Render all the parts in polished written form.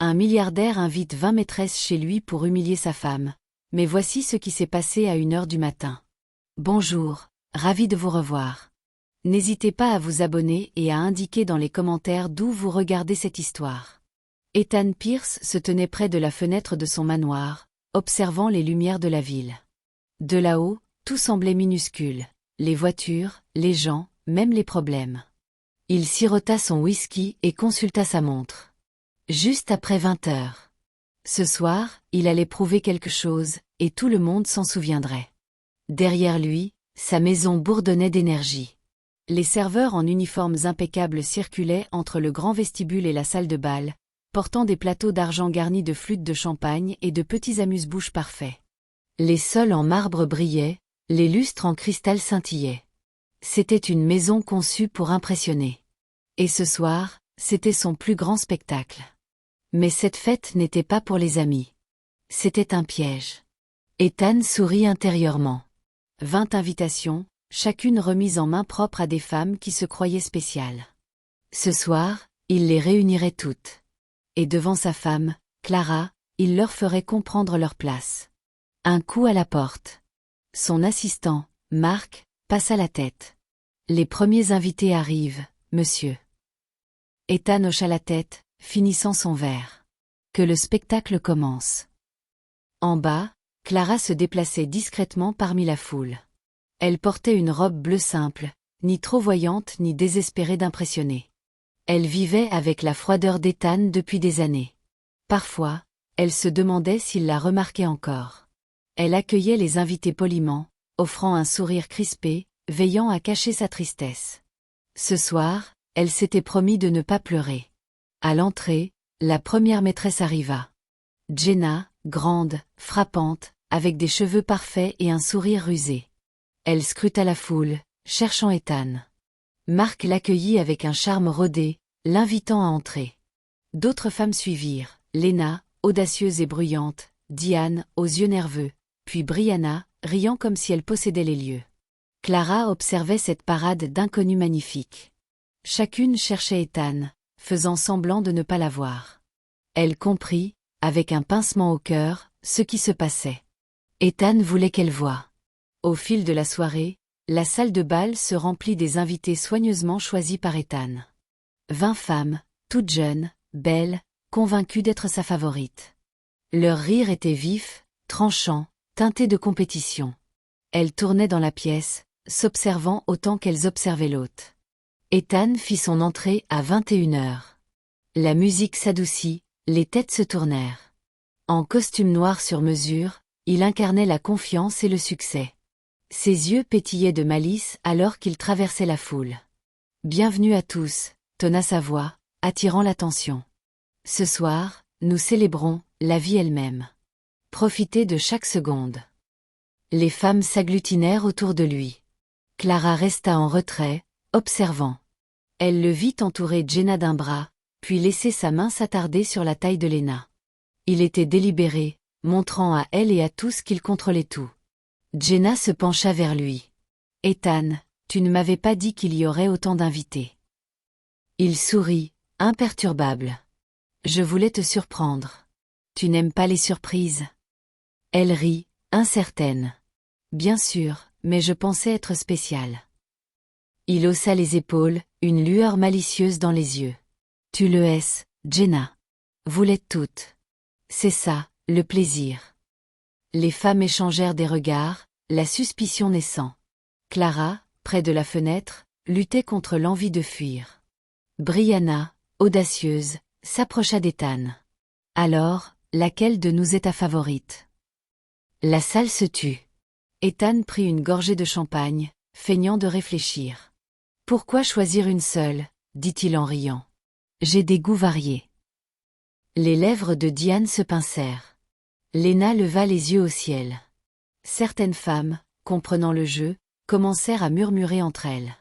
Un milliardaire invite 20 maîtresses chez lui pour humilier sa femme. Mais voici ce qui s'est passé à 1 heure du matin. Bonjour, ravi de vous revoir. N'hésitez pas à vous abonner et à indiquer dans les commentaires d'où vous regardez cette histoire. Ethan Pierce se tenait près de la fenêtre de son manoir, observant les lumières de la ville. De là-haut, tout semblait minuscule, les voitures, les gens, même les problèmes. Il sirota son whisky et consulta sa montre. Juste après 20 heures. Ce soir, il allait prouver quelque chose, et tout le monde s'en souviendrait. Derrière lui, sa maison bourdonnait d'énergie. Les serveurs en uniformes impeccables circulaient entre le grand vestibule et la salle de bal, portant des plateaux d'argent garnis de flûtes de champagne et de petits amuse-bouches parfaits. Les sols en marbre brillaient, les lustres en cristal scintillaient. C'était une maison conçue pour impressionner. Et ce soir, c'était son plus grand spectacle. Mais cette fête n'était pas pour les amis. C'était un piège. Ethan sourit intérieurement. 20 invitations, chacune remise en main propre à des femmes qui se croyaient spéciales. Ce soir, il les réunirait toutes. Et devant sa femme, Clara, il leur ferait comprendre leur place. Un coup à la porte. Son assistant, Marc, passa la tête. Les premiers invités arrivent, monsieur. Ethan hocha la tête, finissant son verre. Que le spectacle commence. En bas, Clara se déplaçait discrètement parmi la foule. Elle portait une robe bleue simple, ni trop voyante ni désespérée d'impressionner. Elle vivait avec la froideur d'Ethan depuis des années. Parfois, elle se demandait s'il la remarquait encore. Elle accueillait les invités poliment, offrant un sourire crispé, veillant à cacher sa tristesse. Ce soir, elle s'était promis de ne pas pleurer. À l'entrée, la première maîtresse arriva. Jenna, grande, frappante, avec des cheveux parfaits et un sourire rusé. Elle scruta la foule, cherchant Ethan. Marc l'accueillit avec un charme rodé, l'invitant à entrer. D'autres femmes suivirent, Lena, audacieuse et bruyante, Diane, aux yeux nerveux, puis Brianna, riant comme si elle possédait les lieux. Clara observait cette parade d'inconnus magnifiques. Chacune cherchait Ethan, faisant semblant de ne pas la voir. Elle comprit, avec un pincement au cœur, ce qui se passait. Ethan voulait qu'elle voie. Au fil de la soirée, la salle de bal se remplit des invités soigneusement choisis par Ethan. 20 femmes, toutes jeunes, belles, convaincues d'être sa favorite. Leur rire était vif, tranchant, teinté de compétition. Elles tournaient dans la pièce, s'observant autant qu'elles observaient l'hôte. Ethan fit son entrée à 21 heures. La musique s'adoucit, les têtes se tournèrent. En costume noir sur mesure, il incarnait la confiance et le succès. Ses yeux pétillaient de malice alors qu'il traversait la foule. « Bienvenue à tous », tonna sa voix, attirant l'attention. « Ce soir, nous célébrons la vie elle-même. Profitez de chaque seconde. » Les femmes s'agglutinèrent autour de lui. Clara resta en retrait, observant. Elle le vit entourer Jenna d'un bras, puis laisser sa main s'attarder sur la taille de Lena. Il était délibéré, montrant à elle et à tous qu'il contrôlait tout. Jenna se pencha vers lui. « Ethan, tu ne m'avais pas dit qu'il y aurait autant d'invités. » Il sourit, imperturbable. « Je voulais te surprendre. Tu n'aimes pas les surprises ?» Elle rit, incertaine. « Bien sûr, mais je pensais être spéciale. » Il haussa les épaules, une lueur malicieuse dans les yeux. « Tu le es, Jenna. Vous l'êtes toutes. C'est ça, le plaisir. » Les femmes échangèrent des regards, la suspicion naissant. Clara, près de la fenêtre, luttait contre l'envie de fuir. Brianna, audacieuse, s'approcha d'Ethan. « Alors, laquelle de nous est ta favorite ?» La salle se tut. Ethan prit une gorgée de champagne, feignant de réfléchir. « Pourquoi choisir une seule ?» dit-il en riant. « J'ai des goûts variés. » Les lèvres de Diane se pincèrent. Lena leva les yeux au ciel. Certaines femmes, comprenant le jeu, commencèrent à murmurer entre elles.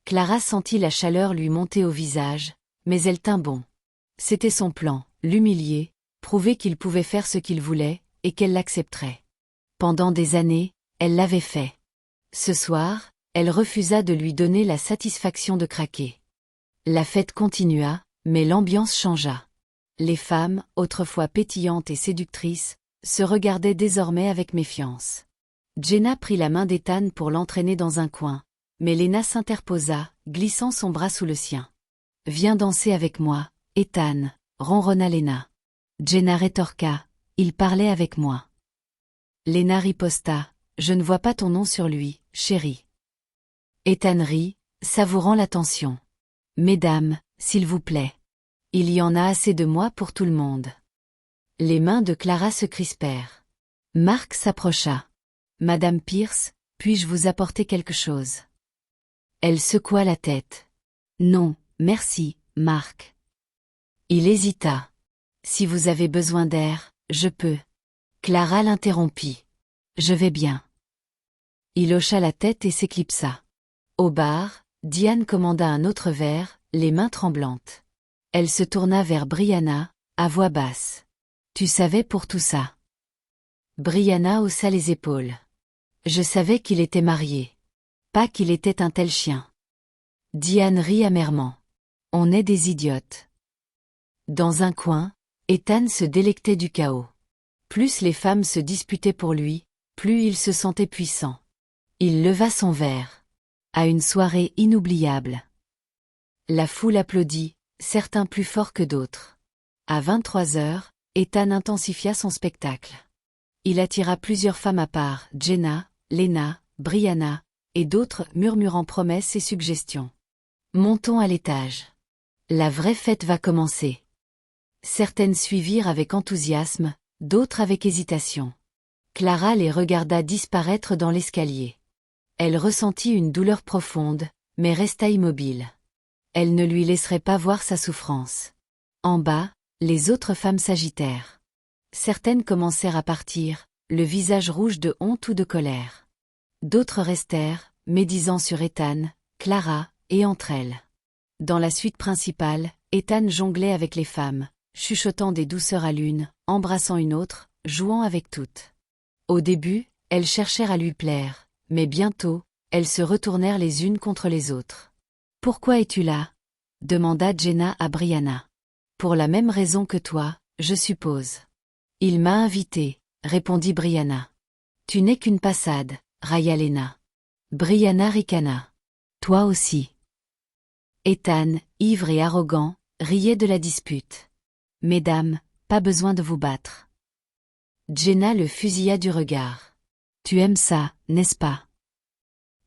Clara sentit la chaleur lui monter au visage, mais elle tint bon. C'était son plan, l'humilier, prouver qu'il pouvait faire ce qu'il voulait, et qu'elle l'accepterait. Pendant des années, elle l'avait fait. Ce soir, elle refusa de lui donner la satisfaction de craquer. La fête continua, mais l'ambiance changea. Les femmes, autrefois pétillantes et séductrices, se regardaient désormais avec méfiance. Jenna prit la main d'Ethan pour l'entraîner dans un coin, mais Lena s'interposa, glissant son bras sous le sien. « Viens danser avec moi, Ethan », ronronna Lena. Jenna rétorqua, « Il parlait avec moi. » Lena riposta, « Je ne vois pas ton nom sur lui, chérie. » Ethan rit, savourant l'attention. « Mesdames, s'il vous plaît. Il y en a assez de moi pour tout le monde. » Les mains de Clara se crispèrent. Mark s'approcha. « Madame Pierce, puis-je vous apporter quelque chose ?» Elle secoua la tête. « Non, merci, Mark. » Il hésita. « Si vous avez besoin d'air, je peux. » Clara l'interrompit. « Je vais bien. » Il hocha la tête et s'éclipsa. Au bar, Diane commanda un autre verre, les mains tremblantes. Elle se tourna vers Brianna, à voix basse. « Tu savais pour tout ça ?» Brianna haussa les épaules. « Je savais qu'il était marié. Pas qu'il était un tel chien. » Diane rit amèrement. « On est des idiotes. » Dans un coin, Ethan se délectait du chaos. Plus les femmes se disputaient pour lui, plus il se sentait puissant. Il leva son verre. À une soirée inoubliable. La foule applaudit, certains plus forts que d'autres. À 23 heures, Ethan intensifia son spectacle. Il attira plusieurs femmes à part, Jenna, Lena, Brianna, et d'autres murmurant promesses et suggestions. Montons à l'étage. La vraie fête va commencer. Certaines suivirent avec enthousiasme, d'autres avec hésitation. Clara les regarda disparaître dans l'escalier. Elle ressentit une douleur profonde, mais resta immobile. Elle ne lui laisserait pas voir sa souffrance. En bas, les autres femmes s'agitèrent. Certaines commencèrent à partir, le visage rouge de honte ou de colère. D'autres restèrent, médisant sur Ethan, Clara, et entre elles. Dans la suite principale, Ethan jonglait avec les femmes, chuchotant des douceurs à l'une, embrassant une autre, jouant avec toutes. Au début, elles cherchèrent à lui plaire, mais bientôt, elles se retournèrent les unes contre les autres. « Pourquoi es-tu là ?» demanda Jenna à Brianna. « Pour la même raison que toi, je suppose. »« Il m'a invité, » répondit Brianna. « Tu n'es qu'une passade, » railla Lena. Brianna ricana. « Toi aussi. » Ethan, ivre et arrogant, riait de la dispute. « Mesdames, pas besoin de vous battre. » Jenna le fusilla du regard. « Tu aimes ça, n'est-ce pas ?»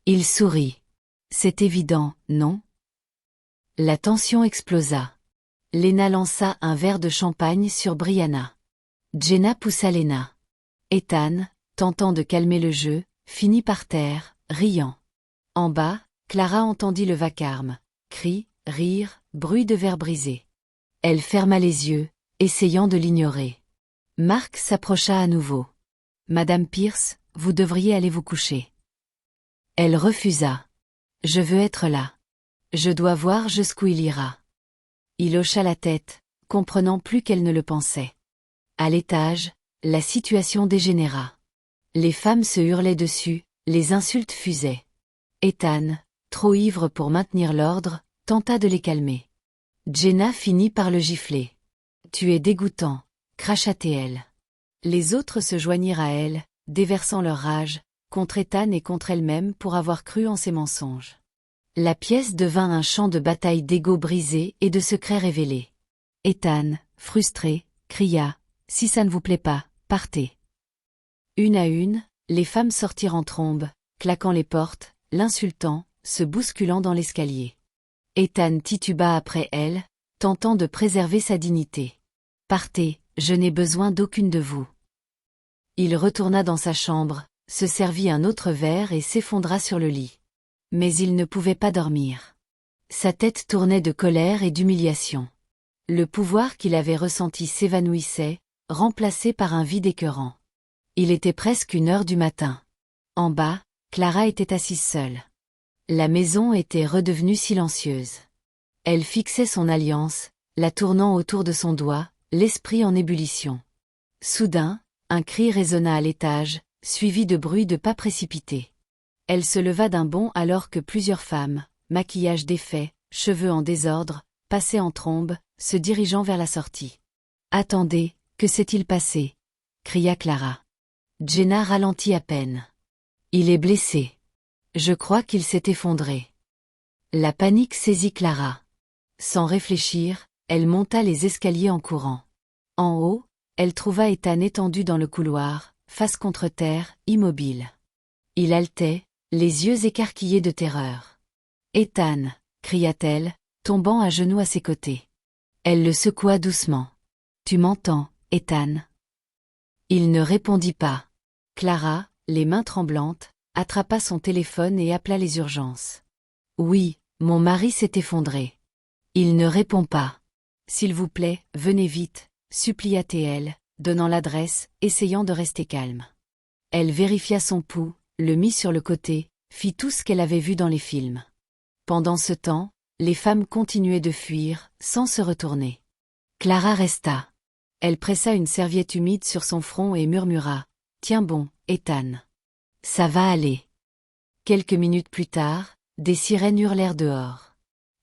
Il sourit. « C'est évident, non ?» La tension explosa. Lena lança un verre de champagne sur Brianna. Jenna poussa Lena. Ethan, tentant de calmer le jeu, finit par terre, riant. En bas, Clara entendit le vacarme. Cris, rires, bruit de verre brisé. Elle ferma les yeux, essayant de l'ignorer. Mark s'approcha à nouveau. « Madame Pierce, vous devriez aller vous coucher. » Elle refusa. « Je veux être là. Je dois voir jusqu'où il ira. » Il hocha la tête, comprenant plus qu'elle ne le pensait. À l'étage, la situation dégénéra. Les femmes se hurlaient dessus, les insultes fusaient. Ethan, trop ivre pour maintenir l'ordre, tenta de les calmer. Jenna finit par le gifler. « Tu es dégoûtant », cracha-t-elle. Les autres se joignirent à elle, déversant leur rage, contre Ethan et contre elle-même pour avoir cru en ses mensonges. La pièce devint un champ de bataille d'ego brisés et de secrets révélés. Ethan, frustré, cria « Si ça ne vous plaît pas, partez !» Une à une, les femmes sortirent en trombe, claquant les portes, l'insultant, se bousculant dans l'escalier. Ethan tituba après elle, tentant de préserver sa dignité. « Partez, je n'ai besoin d'aucune de vous. » Il retourna dans sa chambre, se servit un autre verre et s'effondra sur le lit. Mais il ne pouvait pas dormir. Sa tête tournait de colère et d'humiliation. Le pouvoir qu'il avait ressenti s'évanouissait, remplacé par un vide écœurant. Il était presque 1 heure du matin. En bas, Clara était assise seule. La maison était redevenue silencieuse. Elle fixait son alliance, la tournant autour de son doigt, l'esprit en ébullition. Soudain, un cri résonna à l'étage, suivi de bruits de pas précipités. Elle se leva d'un bond alors que plusieurs femmes, maquillage défait, cheveux en désordre, passaient en trombe, se dirigeant vers la sortie. Attendez, que s'est-il passé? Cria Clara. Jenna ralentit à peine. Il est blessé. Je crois qu'il s'est effondré. La panique saisit Clara. Sans réfléchir, elle monta les escaliers en courant. En haut, elle trouva Ethan étendu dans le couloir, face contre terre, immobile. Il haletait, les yeux écarquillés de terreur. « Ethan !» cria-t-elle, tombant à genoux à ses côtés. Elle le secoua doucement. « Tu m'entends, Ethan ?» Il ne répondit pas. Clara, les mains tremblantes, attrapa son téléphone et appela les urgences. « Oui, mon mari s'est effondré. » Il ne répond pas. « S'il vous plaît, venez vite », supplia-t-elle, donnant l'adresse, essayant de rester calme. Elle vérifia son pouls, le mit sur le côté, fit tout ce qu'elle avait vu dans les films. Pendant ce temps, les femmes continuaient de fuir, sans se retourner. Clara resta. Elle pressa une serviette humide sur son front et murmura « Tiens bon, Ethan. Ça va aller. » Quelques minutes plus tard, des sirènes hurlèrent dehors.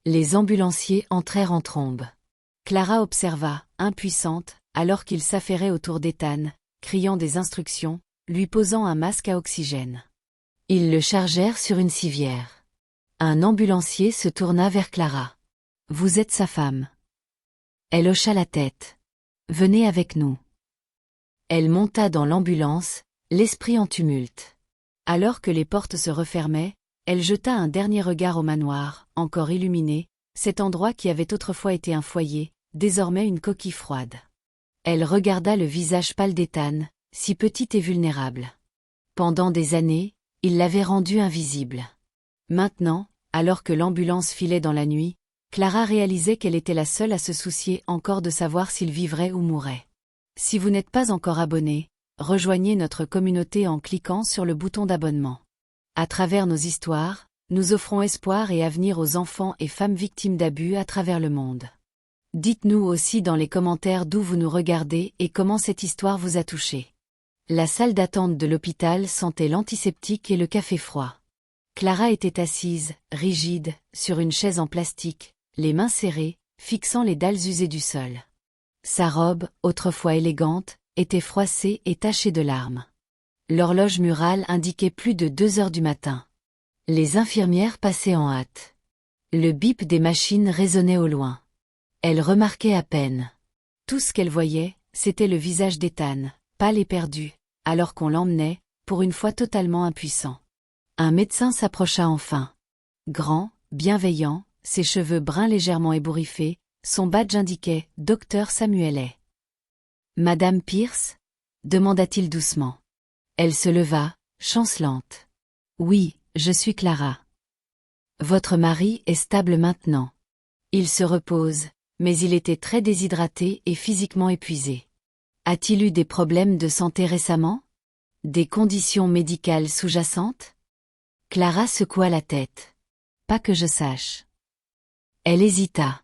Les ambulanciers entrèrent en trombe. Clara observa, impuissante, alors qu'ils s'affairaient autour d'Ethan, criant des instructions, lui posant un masque à oxygène. Ils le chargèrent sur une civière. Un ambulancier se tourna vers Clara. « Vous êtes sa femme. » Elle hocha la tête. « Venez avec nous. » Elle monta dans l'ambulance, l'esprit en tumulte. Alors que les portes se refermaient, elle jeta un dernier regard au manoir, encore illuminé, cet endroit qui avait autrefois été un foyer, désormais une coquille froide. Elle regarda le visage pâle d'Ethan, si petit et vulnérable. Pendant des années, il l'avait rendu invisible. Maintenant, alors que l'ambulance filait dans la nuit, Clara réalisait qu'elle était la seule à se soucier encore de savoir s'il vivrait ou mourrait. Si vous n'êtes pas encore abonné, rejoignez notre communauté en cliquant sur le bouton d'abonnement. À travers nos histoires, nous offrons espoir et avenir aux enfants et femmes victimes d'abus à travers le monde. Dites-nous aussi dans les commentaires d'où vous nous regardez et comment cette histoire vous a touché. La salle d'attente de l'hôpital sentait l'antiseptique et le café froid. Clara était assise, rigide, sur une chaise en plastique, les mains serrées, fixant les dalles usées du sol. Sa robe, autrefois élégante, était froissée et tachée de larmes. L'horloge murale indiquait plus de 2 heures du matin. Les infirmières passaient en hâte. Le bip des machines résonnait au loin. Elle remarquait à peine. Tout ce qu'elle voyait, c'était le visage d'Ethan, pâle et perdu, alors qu'on l'emmenait, pour une fois totalement impuissant. Un médecin s'approcha enfin. Grand, bienveillant, ses cheveux bruns légèrement ébouriffés, son badge indiquait « Docteur Samuelet ». « Madame Pierce ?» demanda-t-il doucement. Elle se leva, chancelante. « Oui, je suis Clara. Votre mari est stable maintenant. Il se repose, mais il était très déshydraté et physiquement épuisé. A-t-il eu des problèmes de santé récemment? Des conditions médicales sous-jacentes? » Clara secoua la tête. « Pas que je sache. » Elle hésita.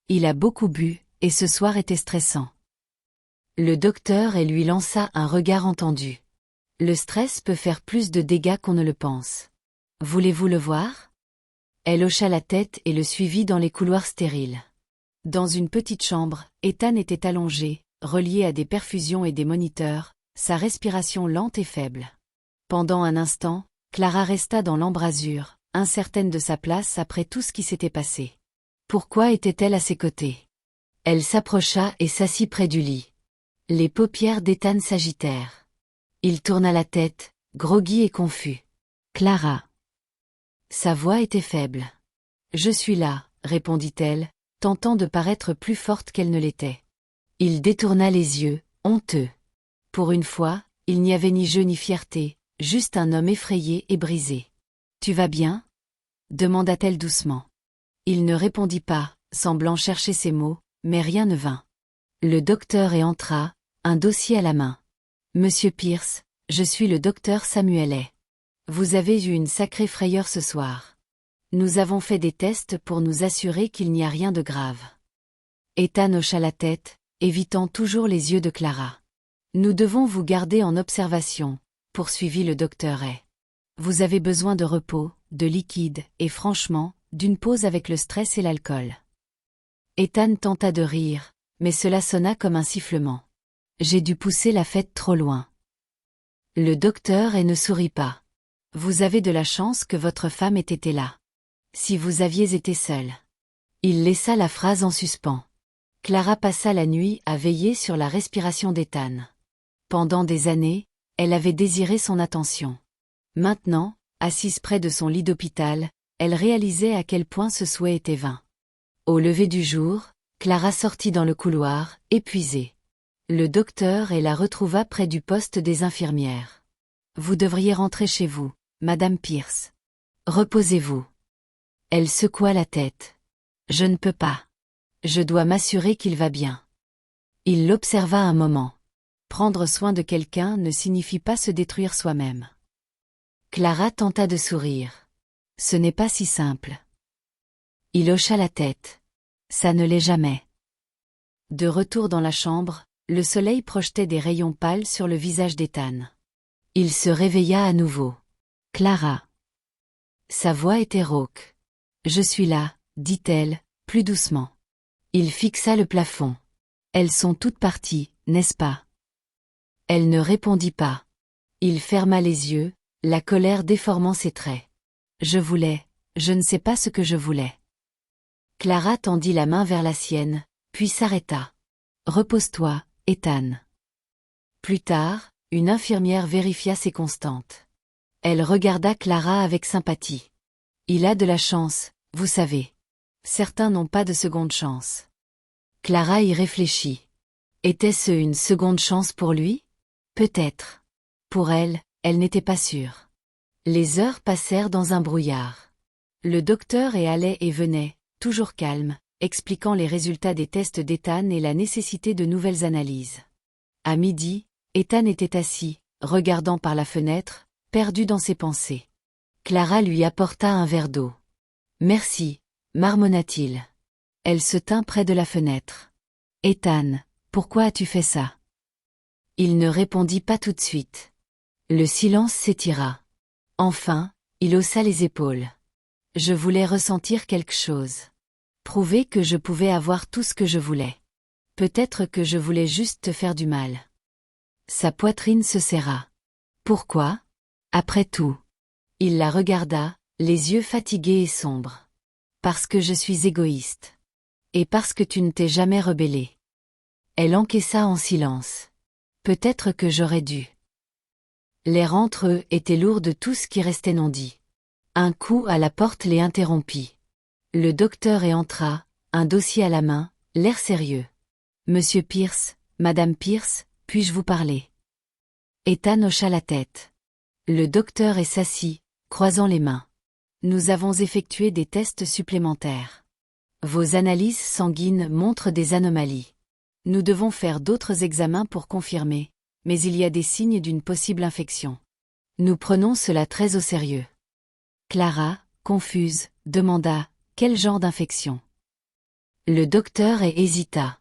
Il a beaucoup bu, et ce soir était stressant. Le docteur et lui lança un regard entendu. Le stress peut faire plus de dégâts qu'on ne le pense. Voulez-vous le voir? Elle hocha la tête et le suivit dans les couloirs stériles. Dans une petite chambre, Ethan était allongé, relié à des perfusions et des moniteurs, sa respiration lente et faible. Pendant un instant, Clara resta dans l'embrasure, incertaine de sa place après tout ce qui s'était passé. Pourquoi était-elle à ses côtés? Elle s'approcha et s'assit près du lit. Les paupières d'Ethan s'agitèrent. Il tourna la tête, groggy et confus. « Clara !» Sa voix était faible. « Je suis là », répondit-elle, tentant de paraître plus forte qu'elle ne l'était. Il détourna les yeux, honteux. Pour une fois, il n'y avait ni jeu ni fierté, juste un homme effrayé et brisé. « Tu vas bien ?» demanda-t-elle doucement. Il ne répondit pas, semblant chercher ses mots, mais rien ne vint. Le docteur entra, un dossier à la main. « Monsieur Pierce, je suis le docteur Samuelet. Vous avez eu une sacrée frayeur ce soir. Nous avons fait des tests pour nous assurer qu'il n'y a rien de grave. » Ethan hocha la tête, évitant toujours les yeux de Clara. « Nous devons vous garder en observation, » poursuivit le docteur Hay. « Vous avez besoin de repos, de liquide, et franchement, d'une pause avec le stress et l'alcool. » Ethan tenta de rire, mais cela sonna comme un sifflement. J'ai dû pousser la fête trop loin. Le docteur ne sourit pas. Vous avez de la chance que votre femme ait été là. Si vous aviez été seule. Il laissa la phrase en suspens. Clara passa la nuit à veiller sur la respiration d'Ethan. Pendant des années, elle avait désiré son attention. Maintenant, assise près de son lit d'hôpital, elle réalisait à quel point ce souhait était vain. Au lever du jour, Clara sortit dans le couloir, épuisée. Le docteur la retrouva près du poste des infirmières. Vous devriez rentrer chez vous, Madame Pierce. Reposez-vous. Elle secoua la tête. Je ne peux pas. Je dois m'assurer qu'il va bien. Il l'observa un moment. Prendre soin de quelqu'un ne signifie pas se détruire soi-même. Clara tenta de sourire. Ce n'est pas si simple. Il hocha la tête. Ça ne l'est jamais. De retour dans la chambre, le soleil projetait des rayons pâles sur le visage d'Ethan. Il se réveilla à nouveau. Clara. Sa voix était rauque. Je suis là, dit-elle, plus doucement. Il fixa le plafond. Elles sont toutes parties, n'est-ce pas? Elle ne répondit pas. Il ferma les yeux, la colère déformant ses traits. Je ne sais pas ce que je voulais. Clara tendit la main vers la sienne, puis s'arrêta. Repose-toi, Ethan. Plus tard, une infirmière vérifia ses constantes. Elle regarda Clara avec sympathie. Il a de la chance, vous savez. Certains n'ont pas de seconde chance. Clara y réfléchit. Était-ce une seconde chance pour lui? Peut-être. Pour elle, elle n'était pas sûre. Les heures passèrent dans un brouillard. Le docteur allait et venait, toujours calme, expliquant les résultats des tests d'Ethan et la nécessité de nouvelles analyses. À midi, Ethan était assis, regardant par la fenêtre, perdu dans ses pensées. Clara lui apporta un verre d'eau. Merci, marmonna-t-il. Elle se tint près de la fenêtre. Ethan, pourquoi as-tu fait ça? Il ne répondit pas tout de suite. Le silence s'étira. Enfin, il haussa les épaules. Je voulais ressentir quelque chose. Prouver que je pouvais avoir tout ce que je voulais. Peut-être que je voulais juste te faire du mal. Sa poitrine se serra. Pourquoi? Après tout. Il la regarda, les yeux fatigués et sombres. Parce que je suis égoïste. Et parce que tu ne t'es jamais rebellée. Elle encaissa en silence. Peut-être que j'aurais dû. L'air entre eux était lourd de tout ce qui restait non dit. Un coup à la porte les interrompit. Le docteur entra, un dossier à la main, l'air sérieux. Monsieur Pierce, Madame Pierce, puis-je vous parler? Ethan hocha la tête. Le docteur s'assit, croisant les mains. Nous avons effectué des tests supplémentaires. Vos analyses sanguines montrent des anomalies. Nous devons faire d'autres examens pour confirmer, mais il y a des signes d'une possible infection. Nous prenons cela très au sérieux. Clara, confuse, demanda, quel genre d'infection? Le docteur hésita.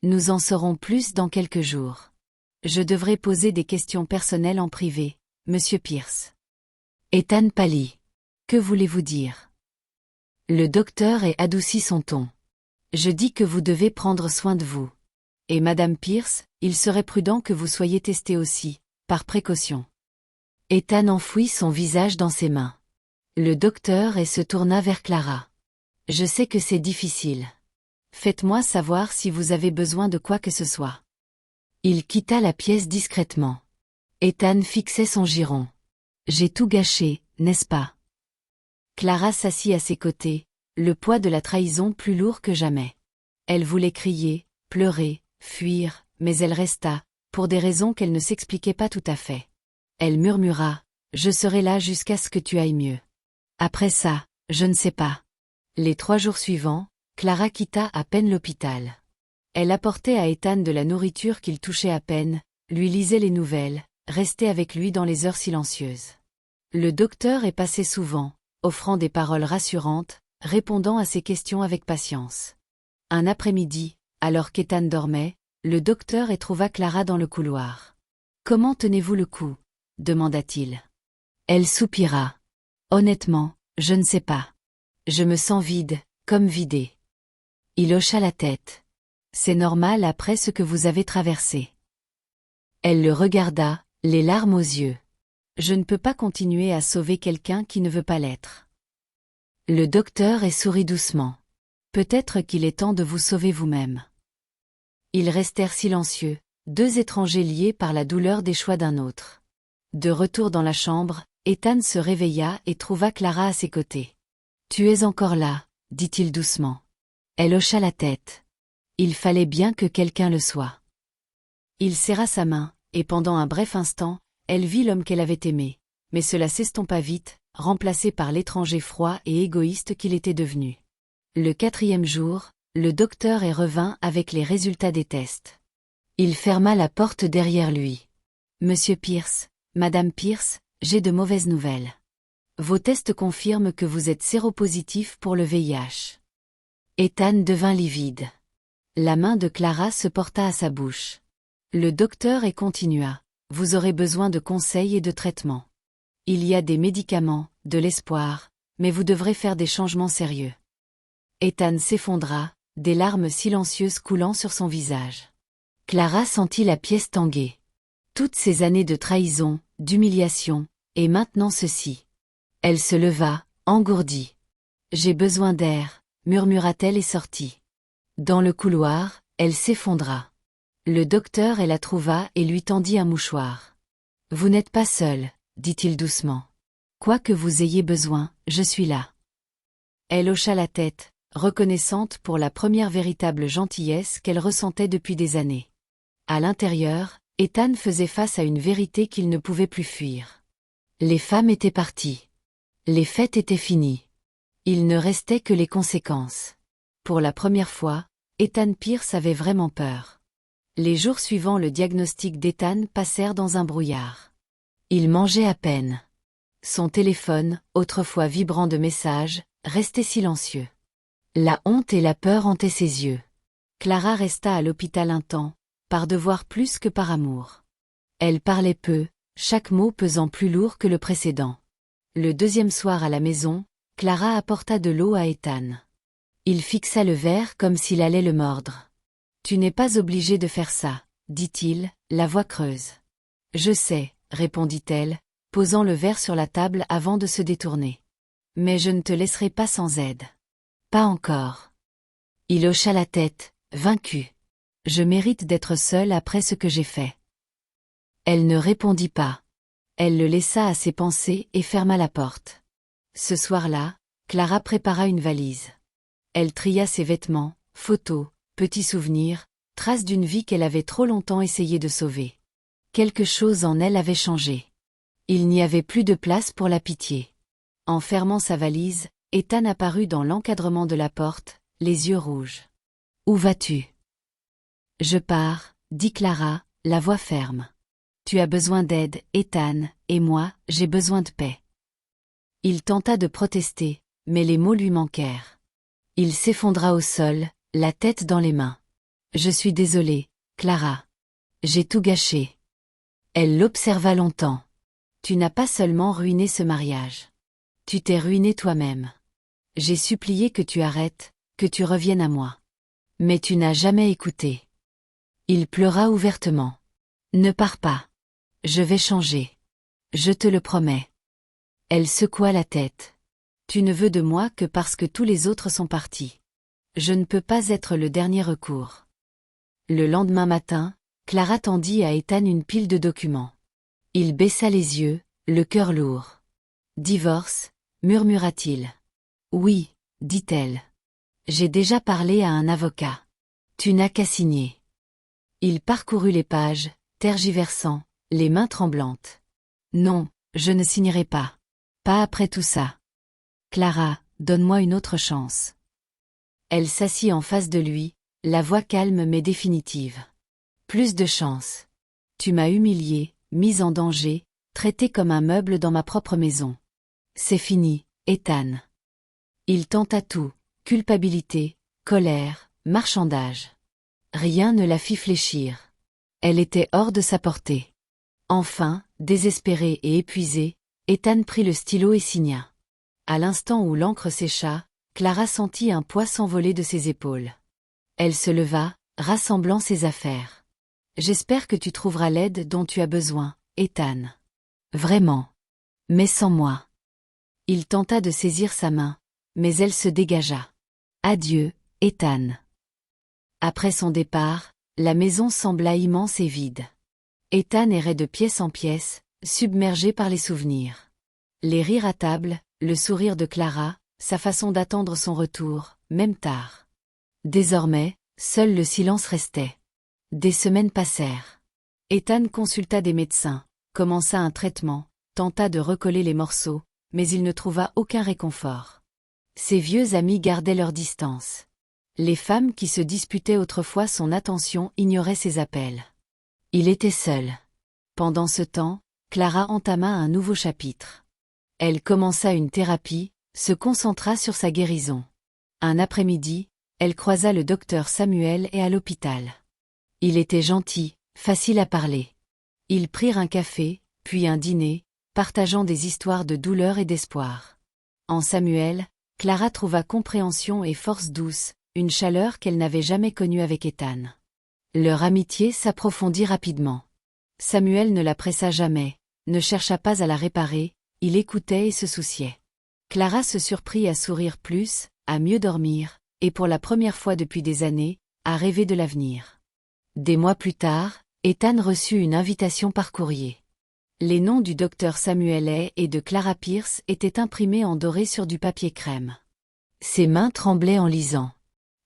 Nous en saurons plus dans quelques jours. Je devrais poser des questions personnelles en privé, Monsieur Pierce. Ethan pâlit. Que voulez-vous dire? Le docteur adoucit son ton. Je dis que vous devez prendre soin de vous. Et Madame Pierce, il serait prudent que vous soyez testée aussi, par précaution. Ethan enfouit son visage dans ses mains. Le docteur se tourna vers Clara. Je sais que c'est difficile. Faites-moi savoir si vous avez besoin de quoi que ce soit. Il quitta la pièce discrètement. Ethan fixait son giron. J'ai tout gâché, n'est-ce pas? Clara s'assit à ses côtés, le poids de la trahison plus lourd que jamais. Elle voulait crier, pleurer, fuir, mais elle resta, pour des raisons qu'elle ne s'expliquait pas tout à fait. Elle murmura, « Je serai là jusqu'à ce que tu ailles mieux. Après ça, je ne sais pas. » Les 3 jours suivants, Clara quitta à peine l'hôpital. Elle apportait à Ethan de la nourriture qu'il touchait à peine, lui lisait les nouvelles, restait avec lui dans les heures silencieuses. Le docteur passait souvent, offrant des paroles rassurantes, répondant à ses questions avec patience. Un après-midi, alors qu'Ethan dormait, le docteur trouva Clara dans le couloir. « Comment tenez-vous le coup ?» demanda-t-il. Elle soupira. « Honnêtement, je ne sais pas. Je me sens vide, comme vidée. » Il hocha la tête. C'est normal après ce que vous avez traversé. Elle le regarda, les larmes aux yeux. Je ne peux pas continuer à sauver quelqu'un qui ne veut pas l'être. Le docteur est sourit doucement. Peut-être qu'il est temps de vous sauver vous-même. Ils restèrent silencieux, deux étrangers liés par la douleur des choix d'un autre. De retour dans la chambre, Ethan se réveilla et trouva Clara à ses côtés. « Tu es encore là », dit-il doucement. Elle hocha la tête. Il fallait bien que quelqu'un le soit. Il serra sa main, et pendant un bref instant, elle vit l'homme qu'elle avait aimé, mais cela s'estompa vite, remplacé par l'étranger froid et égoïste qu'il était devenu. Le 4e jour, le docteur y revint avec les résultats des tests. Il ferma la porte derrière lui. « Monsieur Pierce, Madame Pierce, j'ai de mauvaises nouvelles. Vos tests confirment que vous êtes séropositif pour le VIH. » Ethan devint livide. La main de Clara se porta à sa bouche. Le docteur continua. « Vous aurez besoin de conseils et de traitements. Il y a des médicaments, de l'espoir, mais vous devrez faire des changements sérieux. » Ethan s'effondra, des larmes silencieuses coulant sur son visage. Clara sentit la pièce tanguer. Toutes ces années de trahison, d'humiliation, et maintenant ceci. Elle se leva, engourdie. « J'ai besoin d'air », murmura-t-elle et sortit. Dans le couloir, elle s'effondra. Le docteur la trouva et lui tendit un mouchoir. « Vous n'êtes pas seule, » dit-il doucement. « Quoi que vous ayez besoin, je suis là. » Elle hocha la tête, reconnaissante pour la première véritable gentillesse qu'elle ressentait depuis des années. À l'intérieur, Ethan faisait face à une vérité qu'il ne pouvait plus fuir. Les femmes étaient parties. Les fêtes étaient finies. Il ne restait que les conséquences. Pour la première fois, Ethan Pierce avait vraiment peur. Les jours suivant le diagnostic d'Ethan passèrent dans un brouillard. Il mangeait à peine. Son téléphone, autrefois vibrant de messages, restait silencieux. La honte et la peur hantaient ses yeux. Clara resta à l'hôpital un temps, par devoir plus que par amour. Elle parlait peu, chaque mot pesant plus lourd que le précédent. Le 2e soir à la maison, Clara apporta de l'eau à Ethan. Il fixa le verre comme s'il allait le mordre. « Tu n'es pas obligé de faire ça, » dit-il, la voix creuse. « Je sais, » répondit-elle, posant le verre sur la table avant de se détourner. « Mais je ne te laisserai pas sans aide. »« Pas encore. » Il hocha la tête, vaincu. « Je mérite d'être seule après ce que j'ai fait. » Elle ne répondit pas. Elle le laissa à ses pensées et ferma la porte. Ce soir-là, Clara prépara une valise. Elle tria ses vêtements, photos, petits souvenirs, traces d'une vie qu'elle avait trop longtemps essayé de sauver. Quelque chose en elle avait changé. Il n'y avait plus de place pour la pitié. En fermant sa valise, Ethan apparut dans l'encadrement de la porte, les yeux rouges. « Où vas-tu ? » « Je pars, » dit Clara, la voix ferme. « Tu as besoin d'aide, Ethan, et moi, j'ai besoin de paix. » Il tenta de protester, mais les mots lui manquèrent. Il s'effondra au sol, la tête dans les mains. « Je suis désolée, Clara. J'ai tout gâché. » Elle l'observa longtemps. « Tu n'as pas seulement ruiné ce mariage. Tu t'es ruiné toi-même. J'ai supplié que tu arrêtes, que tu reviennes à moi. Mais tu n'as jamais écouté. » Il pleura ouvertement. « Ne pars pas. Je vais changer. Je te le promets. » Elle secoua la tête. « Tu ne veux de moi que parce que tous les autres sont partis. Je ne peux pas être le dernier recours. » Le lendemain matin, Clara tendit à Ethan une pile de documents. Il baissa les yeux, le cœur lourd. « Divorce » murmura-t-il. « Oui » dit-elle. « J'ai déjà parlé à un avocat. Tu n'as qu'à signer. » Il parcourut les pages, tergiversant, les mains tremblantes. « Non, je ne signerai pas. Pas après tout ça. Clara, donne-moi une autre chance. » Elle s'assit en face de lui, la voix calme mais définitive. « Plus de chance. Tu m'as humiliée, mise en danger, traitée comme un meuble dans ma propre maison. C'est fini, Ethan. » Il tenta tout, culpabilité, colère, marchandage. Rien ne la fit fléchir. Elle était hors de sa portée. Enfin, désespéré et épuisé, Ethan prit le stylo et signa. À l'instant où l'encre sécha, Clara sentit un poids s'envoler de ses épaules. Elle se leva, rassemblant ses affaires. J'espère que tu trouveras l'aide dont tu as besoin, Ethan. Vraiment. Mais sans moi. Il tenta de saisir sa main, mais elle se dégagea. Adieu, Ethan. Après son départ, la maison sembla immense et vide. Ethan errait de pièce en pièce, submergé par les souvenirs. Les rires à table, le sourire de Clara, sa façon d'attendre son retour, même tard. Désormais, seul le silence restait. Des semaines passèrent. Ethan consulta des médecins, commença un traitement, tenta de recoller les morceaux, mais il ne trouva aucun réconfort. Ses vieux amis gardaient leur distance. Les femmes qui se disputaient autrefois son attention ignoraient ses appels. Il était seul. Pendant ce temps, Clara entama un nouveau chapitre. Elle commença une thérapie, se concentra sur sa guérison. Un après-midi, elle croisa le docteur Samuel et à l'hôpital. Il était gentil, facile à parler. Ils prirent un café, puis un dîner, partageant des histoires de douleur et d'espoir. En Samuel, Clara trouva compréhension et force douce, une chaleur qu'elle n'avait jamais connue avec Ethan. Leur amitié s'approfondit rapidement. Samuel ne la pressa jamais, ne chercha pas à la réparer, il écoutait et se souciait. Clara se surprit à sourire plus, à mieux dormir, et pour la première fois depuis des années, à rêver de l'avenir. Des mois plus tard, Ethan reçut une invitation par courrier. Les noms du docteur Samuel Hay et de Clara Pierce étaient imprimés en doré sur du papier crème. Ses mains tremblaient en lisant.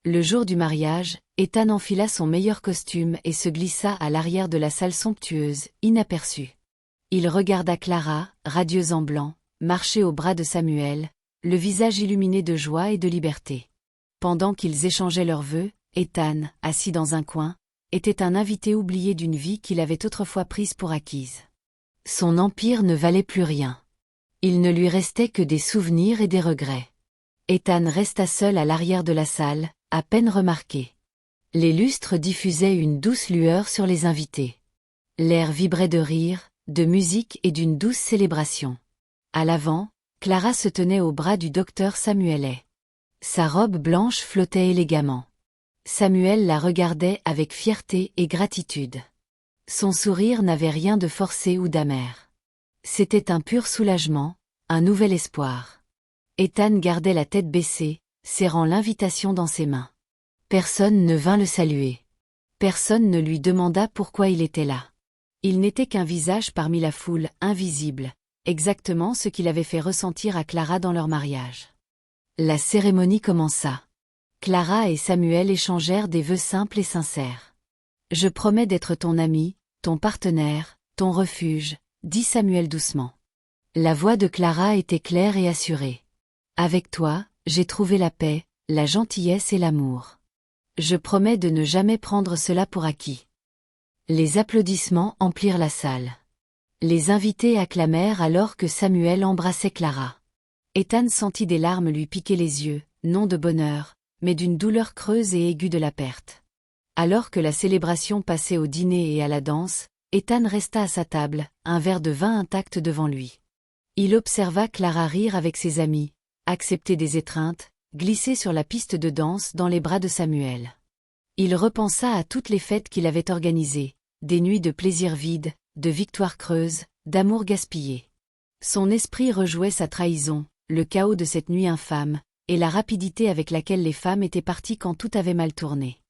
Le jour du mariage, Ethan enfila son meilleur costume et se glissa à l'arrière de la salle somptueuse, inaperçu. Il regarda Clara, radieuse en blanc, marcher au bras de Samuel, le visage illuminé de joie et de liberté. Pendant qu'ils échangeaient leurs vœux, Ethan, assis dans un coin, était un invité oublié d'une vie qu'il avait autrefois prise pour acquise. Son empire ne valait plus rien. Il ne lui restait que des souvenirs et des regrets. Ethan resta seul à l'arrière de la salle, à peine remarqué. Les lustres diffusaient une douce lueur sur les invités. L'air vibrait de rire, de musique et d'une douce célébration. À l'avant, Clara se tenait au bras du docteur Samuel Hay. Sa robe blanche flottait élégamment. Samuel la regardait avec fierté et gratitude. Son sourire n'avait rien de forcé ou d'amer. C'était un pur soulagement, un nouvel espoir. Ethan gardait la tête baissée, serrant l'invitation dans ses mains. Personne ne vint le saluer. Personne ne lui demanda pourquoi il était là. Il n'était qu'un visage parmi la foule, invisible, exactement ce qu'il avait fait ressentir à Clara dans leur mariage. La cérémonie commença. Clara et Samuel échangèrent des vœux simples et sincères. « Je promets d'être ton ami, ton partenaire, ton refuge », dit Samuel doucement. La voix de Clara était claire et assurée. « Avec toi, j'ai trouvé la paix, la gentillesse et l'amour. Je promets de ne jamais prendre cela pour acquis. » Les applaudissements emplirent la salle. Les invités acclamèrent alors que Samuel embrassait Clara. Ethan sentit des larmes lui piquer les yeux, non de bonheur, mais d'une douleur creuse et aiguë de la perte. Alors que la célébration passait au dîner et à la danse, Ethan resta à sa table, un verre de vin intact devant lui. Il observa Clara rire avec ses amis, accepter des étreintes, glisser sur la piste de danse dans les bras de Samuel. Il repensa à toutes les fêtes qu'il avait organisées, des nuits de plaisir vides, de victoires creuses, d'amour gaspillé. Son esprit rejouait sa trahison, le chaos de cette nuit infâme, et la rapidité avec laquelle les femmes étaient parties quand tout avait mal tourné.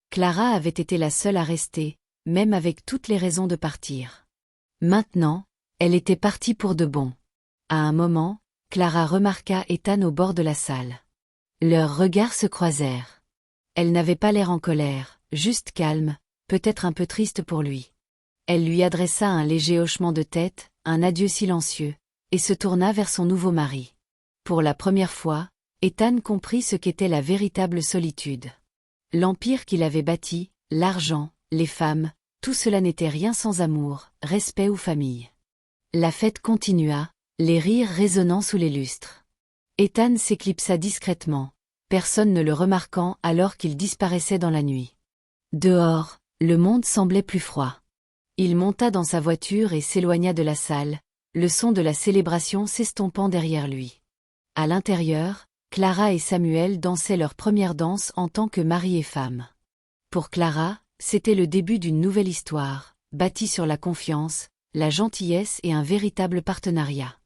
Clara avait été la seule à rester, même avec toutes les raisons de partir. Maintenant, elle était partie pour de bon. À un moment, Clara remarqua Ethan au bord de la salle. Leurs regards se croisèrent. Elle n'avait pas l'air en colère, juste calme, peut-être un peu triste pour lui. Elle lui adressa un léger hochement de tête, un adieu silencieux, et se tourna vers son nouveau mari. Pour la première fois, Ethan comprit ce qu'était la véritable solitude. L'empire qu'il avait bâti, l'argent, les femmes, tout cela n'était rien sans amour, respect ou famille. La fête continua, les rires résonnant sous les lustres. Ethan s'éclipsa discrètement, personne ne le remarquant alors qu'il disparaissait dans la nuit. Dehors, le monde semblait plus froid. Il monta dans sa voiture et s'éloigna de la salle, le son de la célébration s'estompant derrière lui. À l'intérieur, Clara et Samuel dansaient leur première danse en tant que mari et femme. Pour Clara, c'était le début d'une nouvelle histoire, bâtie sur la confiance, la gentillesse et un véritable partenariat.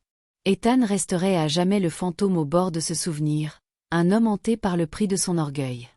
Ethan resterait à jamais le fantôme au bord de ce souvenir, un homme hanté par le prix de son orgueil.